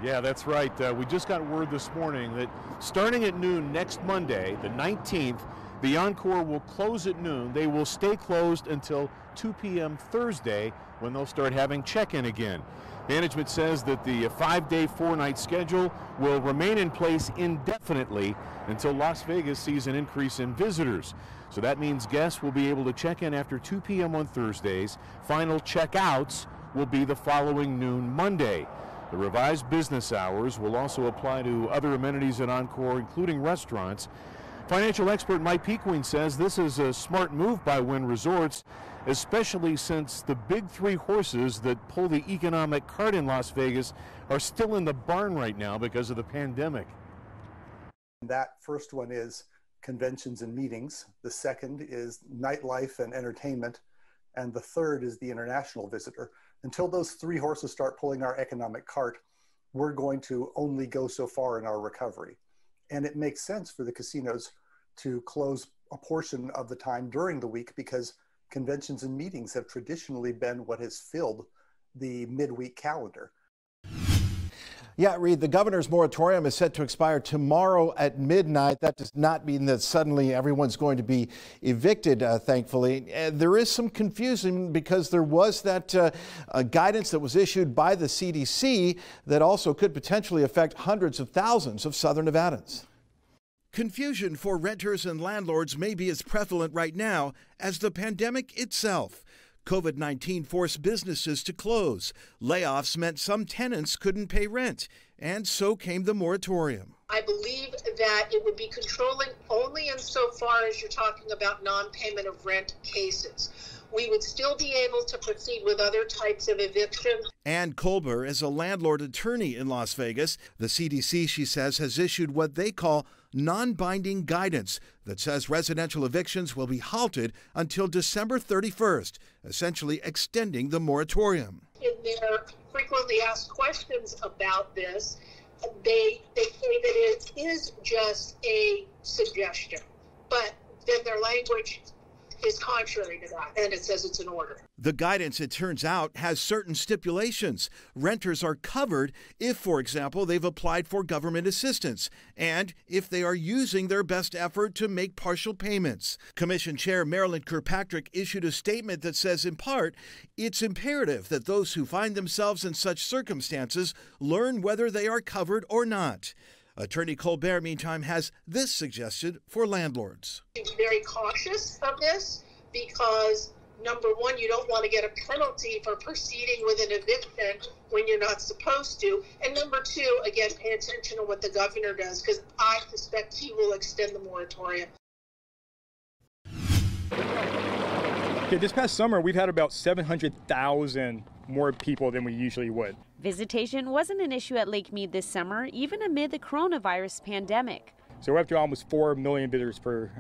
Yeah, that's right. We just got word this morning that starting at noon next Monday, the 19th, the Encore will close at noon. They will stay closed until 2 p.m. Thursday when they'll start having check-in again. Management says that the 5-day, 4-night schedule will remain in place indefinitely until Las Vegas sees an increase in visitors. So that means guests will be able to check in after 2 p.m. on Thursdays. Final checkouts will be the following noon Monday. The revised business hours will also apply to other amenities at Encore, including restaurants. Financial expert Mike Pequeen says this is a smart move by Wynn Resorts, especially since the big three horses that pull the economic cart in Las Vegas are still in the barn right now because of the pandemic. That first one is conventions and meetings. The second is nightlife and entertainment. And the third is the international visitor. Until those three horses start pulling our economic cart, we're going to only go so far in our recovery. And it makes sense for the casinos to close a portion of the time during the week because conventions and meetings have traditionally been what has filled the midweek calendar. Yeah, Reed, the governor's moratorium is set to expire tomorrow at midnight. That does not mean that suddenly everyone's going to be evicted, thankfully. There is some confusion because there was that guidance that was issued by the CDC that also could potentially affect hundreds of thousands of Southern Nevadans. Confusion for renters and landlords may be as prevalent right now as the pandemic itself. COVID-19 forced businesses to close. Layoffs meant some tenants couldn't pay rent, and so came the moratorium. I believe that it would be controlling only insofar as you're talking about non-payment of rent cases. We would still be able to proceed with other types of evictions. Ann Colber is a landlord attorney in Las Vegas. The CDC, she says, has issued what they call non-binding guidance that says residential evictions will be halted until December 31st, essentially extending the moratorium. In their frequently asked questions about this, they say that it is just a suggestion, but then their language is contrary to that, and it says it's an order. The guidance, it turns out, has certain stipulations. Renters are covered if, for example, they've applied for government assistance and if they are using their best effort to make partial payments. Commission Chair Marilyn Kirkpatrick issued a statement that says, in part, it's imperative that those who find themselves in such circumstances learn whether they are covered or not. Attorney Colbert, meantime, has this suggestion for landlords. Be very cautious of this because, number one, you don't want to get a penalty for proceeding with an eviction when you're not supposed to. And number two, again, pay attention to what the governor does because I suspect he will extend the moratorium. Okay, this past summer, we've had about 700,000 more people than we usually would. Visitation wasn't an issue at Lake Mead this summer, even amid the coronavirus pandemic. So we're up to almost 4 million visitors for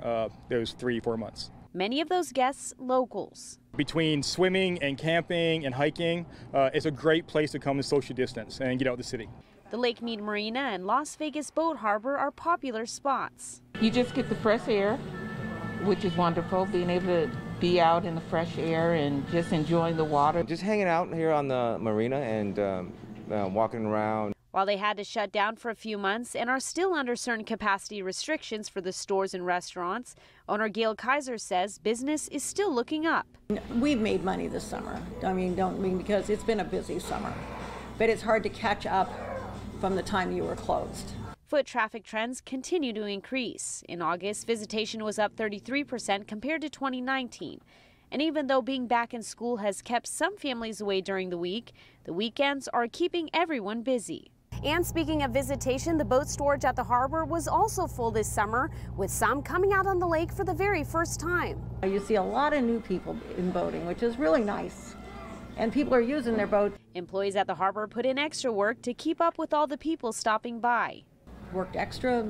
those 3-4 months. Many of those guests, locals. Between swimming and camping and hiking, it's a great place to come and social distance and get out of the city. The Lake Mead Marina and Las Vegas Boat Harbor are popular spots. You just get the fresh air, which is wonderful, being able to be out in the fresh air and just enjoying the water. Just hanging out here on the marina and walking around. While they had to shut down for a few months and are still under certain capacity restrictions for the stores and restaurants, owner Gail Kaiser says business is still looking up. We've made money this summer. Because it's been a busy summer, but it's hard to catch up from the time you were closed. Foot traffic trends continue to increase. In August, visitation was up 33% compared to 2019. And even though being back in school has kept some families away during the week, the weekends are keeping everyone busy. And speaking of visitation, the boat storage at the harbor was also full this summer, with some coming out on the lake for the very first time. You see a lot of new people in boating, which is really nice. And people are using their boat. Employees at the harbor put in extra work to keep up with all the people stopping by. Worked extra.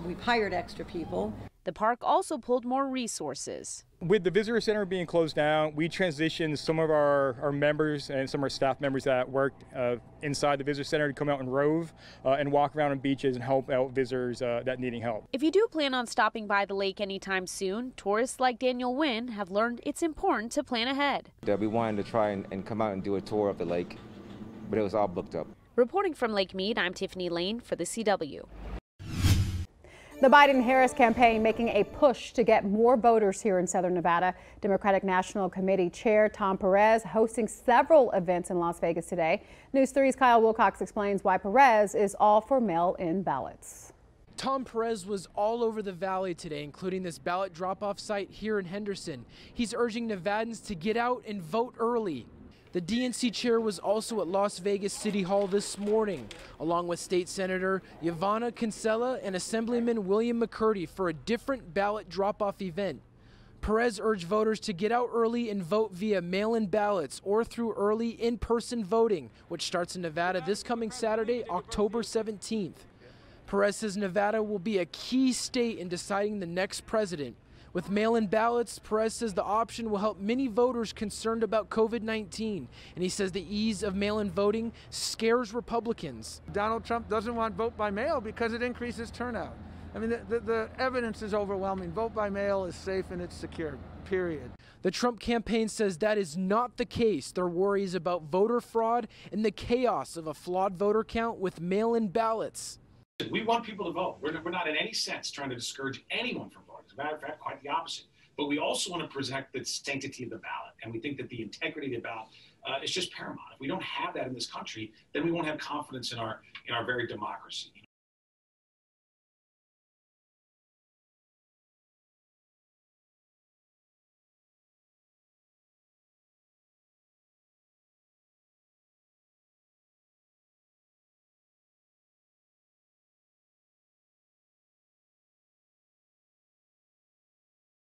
We've hired extra people. The park also pulled more resources. With the visitor center being closed down, we transitioned some of our members and some of our staff members that worked inside the visitor center to come out and rove and walk around on beaches and help out visitors that needing help. If you do plan on stopping by the lake anytime soon, tourists like Daniel Wynn have learned it's important to plan ahead. We wanted to try and come out and do a tour of the lake, but it was all booked up. Reporting from Lake Mead, I'm Tiffany Lane for the CW. The Biden-Harris campaign making a push to get more voters here in Southern Nevada. Democratic National Committee Chair Tom Perez hosting several events in Las Vegas today. News 3's Kyle Wilcox explains why Perez is all for mail-in ballots. Tom Perez was all over the valley today, including this ballot drop-off site here in Henderson. He's urging Nevadans to get out and vote early. The DNC chair was also at Las Vegas City Hall this morning, along with State Senator Ivana Kinsella and Assemblyman William McCurdy for a different ballot drop-off event. Perez urged voters to get out early and vote via mail-in ballots or through early in-person voting, which starts in Nevada this coming Saturday, October 17th. Perez says Nevada will be a key state in deciding the next president. With mail-in ballots, Perez says the option will help many voters concerned about COVID-19, and he says the ease of mail-in voting scares Republicans. Donald Trump doesn't want vote by mail because it increases turnout. I mean, the evidence is overwhelming. Vote by mail is safe and it's secure, period. The Trump campaign says that is not the case. Their worries about voter fraud and the chaos of a flawed voter count with mail-in ballots. We want people to vote. We're not in any sense trying to discourage anyone from voting. As a matter of fact, quite the opposite. But we also want to protect the sanctity of the ballot. And we think that the integrity of the ballot is just paramount. If we don't have that in this country, then we won't have confidence in our very democracy.